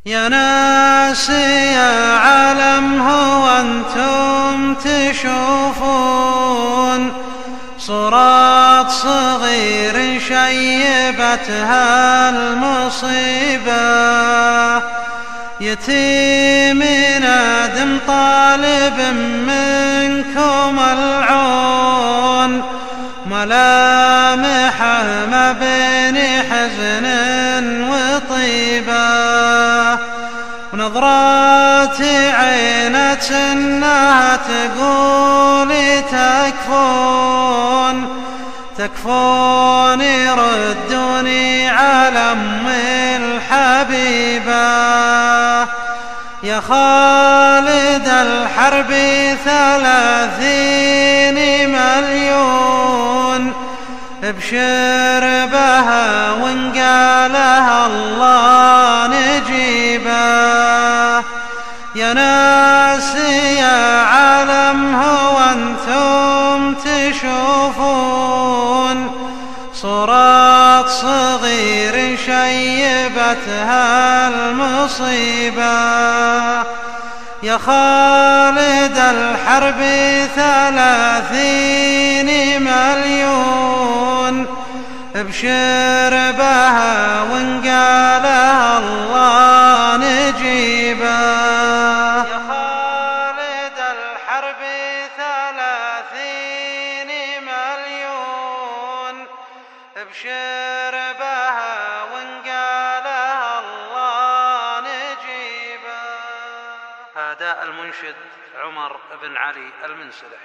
يا ناس يا عالم هو أنتم تشوفون صورات صغير شيبتها المصيبة، يتيم نادم طالب منكم العون، ملامحه ما بين حزن وطيبة، ونظرات عينة انها تقول تكفون ردوني على أمي الحبيبة. يا خالد الحرب 30 مليون، ابشر بها وان قالها الله نجيبه. يا ناس يا عالم هو أنتم تشوفون صورات صغير شيبتها المصيبة، يا خالد الحرب 30 مليون، ابشر بها وان قالها الله نجيبه. يا خالد الحرب 30 مليون، ابشر بها وان قالها الله نجيبه. هذا المنشد عمر بن علي المنسلح.